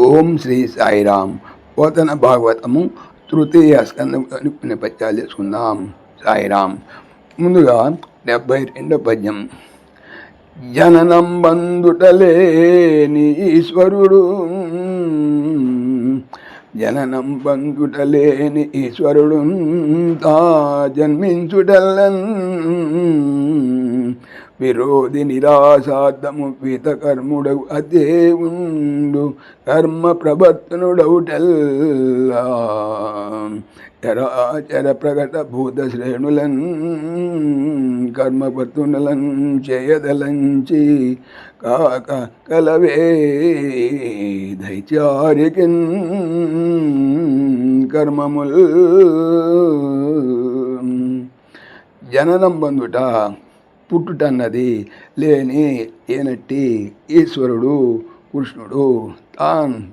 ఓం శ్రీ సాయిరామ్. పోతన భాగవతము తృతీయ స్కందం కొన్ని పద్యాలు చేసుకుందాం. సాయిరామ్. ముందుగా 72వ పద్యం. జననం బందుటలేని ఈశ్వరుడు, జననం బందుటలేని ఈశ్వరుడు తా జన్మించుటల్లన్ విరోధి నిరాశార్థము పీతకర్ముడవు అదేవుండు కర్మ ప్రవర్తనుడవుటల్లా చరాచర ప్రకట భూత శ్రేణులన్ కర్మపర్తునులన్ చేయదలంచి కాక కలవే దైత్యారికిన్ కర్మముల్. జననం బందుట పుట్టుటన్నది లేని ఏనట్టి ఈశ్వరుడు కృష్ణుడు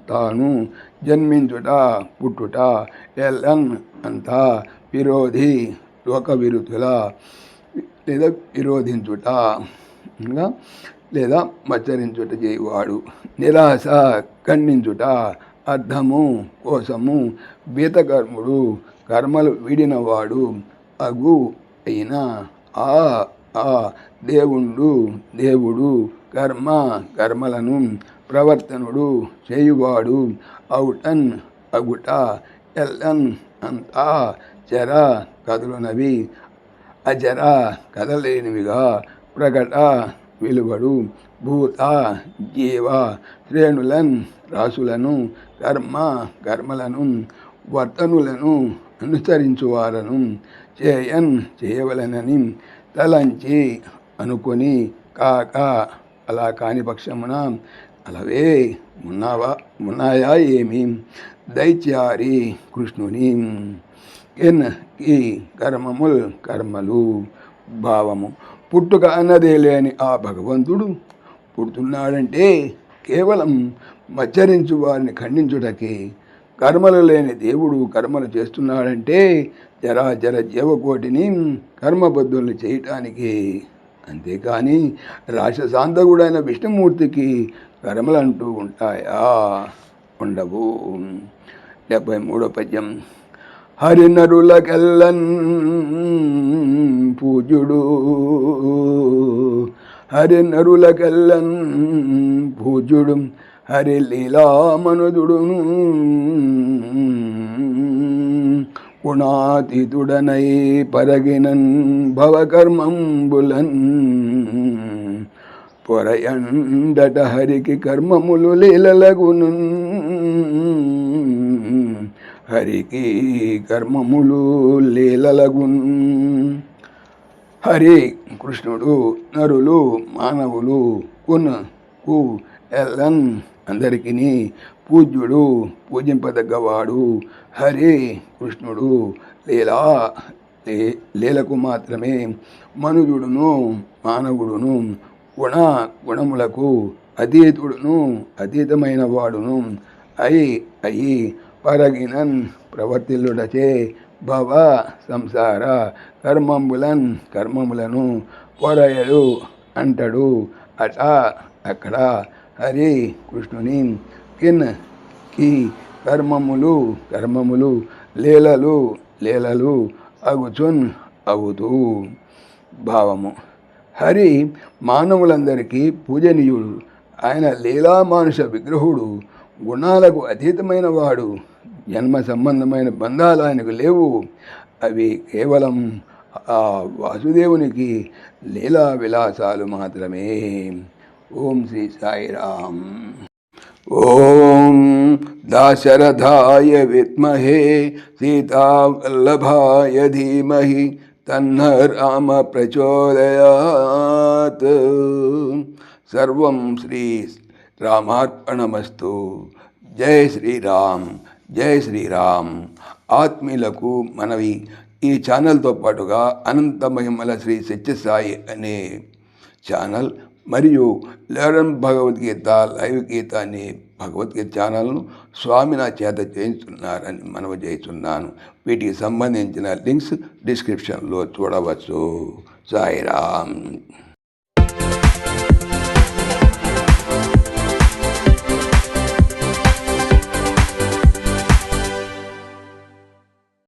తాను జన్మించుట పుట్టుట ఎల్లన్ అంతా విరోధి లోక విరుద్ధుల లేదా విరోధించుట లేదా మచ్చరించుట చేయువాడు, నిరాశ ఖండించుట అర్థము కోసము బీతకర్ముడు కర్మలు వీడినవాడు అగు అయిన దేవుడు కర్మలను ప్రవర్తనుడు చేయువాడు అవుటన్ అగుట ఎల్లన్ అంతా చర కదులునవి అజర కదలేనివిగా ప్రకట వెలువడు భూత జీవ శ్రేణులన్ రాసులను కర్మలను వర్తనులను అనుసరించువారను చేయవలనని తలంచి అనుకొని కాక అలా కాని పక్షమున అలవే ఉన్నాయా ఏమి దైత్యారి కృష్ణుని ఈ కర్మలు భావము. పుట్టుక అన్నదే లేని ఆ భగవంతుడు పుడుతున్నాడంటే కేవలం మచ్చరించు వారిని ఖండించుటకి, కర్మలు లేని దేవుడు కర్మలు చేస్తున్నాడంటే జరాజర జీవకోటిని కర్మబద్ధుల్ని చేయటానికి. అంతేకాని రాక్షసాంతకుడైన విష్ణుమూర్తికి కర్మలంటూ ఉంటాయా? ఉండవు. 73వ పద్యం. హరినరులకెల్లన్ పూజుడు, హరినరులకెల్లన్ పూజుడు హరిలీలామనుదుడు గుణాతీతుడనై పరగినన్ భవకర్మంబులన్ పొరయండట హరికి కర్మములు లీలలగును, హరికి కర్మములు లీలలగున్. హరి కృష్ణుడు నరులు మానవులు కు ఎల్లన్ అందరికీ పూజ్యుడు పూజింపదగ్గవాడు. హరి కృష్ణుడు లీలకు మాత్రమే మనుజుడును మానవుడును గుణములకు అతీతమైన వాడును అయి పరగినన్ ప్రవర్తిల్లుడచే భవ సంసార కర్మములను పొరయడు అంటడు అట అక్కడ. హరి కృష్ణుని కి కర్మములు లీలలు అగుచున్ అవుతూ. భావము. హరి మానవులందరికీ పూజనీయుడు. ఆయన లీలామానుష విగ్రహుడు, గుణాలకు అతీతమైన వాడు. జన్మ సంబంధమైన బంధాలు ఆయనకు లేవు. అవి కేవలం ఆ వాసుదేవునికి లీలా విలాసాలు మాత్రమే. ఓం శ్రీ సాయిరామ్. ఓం దాశరథాయ విద్మహే సీతావల్లభాయ ధీమహి తన్న రామ ప్రచోదయాత్. సర్వం శ్రీ రామార్పణమస్తు. జై శ్రీరామ్, జై శ్రీరామ్. ఆత్మీయులకు మనవి, ఈ ఛానల్తో పాటుగా అనంత మహిమల శ్రీ సత్యసాయి అనే ఛానల్ మరియు లెర్న్ భగవద్గీత లైవ్ గీత అనే భగవద్గీత ఛానల్ను స్వామి నా చేత చేయించున్నారని మనవి చేస్తున్నాను. వీటికి సంబంధించిన లింక్స్ డిస్క్రిప్షన్లో చూడవచ్చు. సాయిరామ్.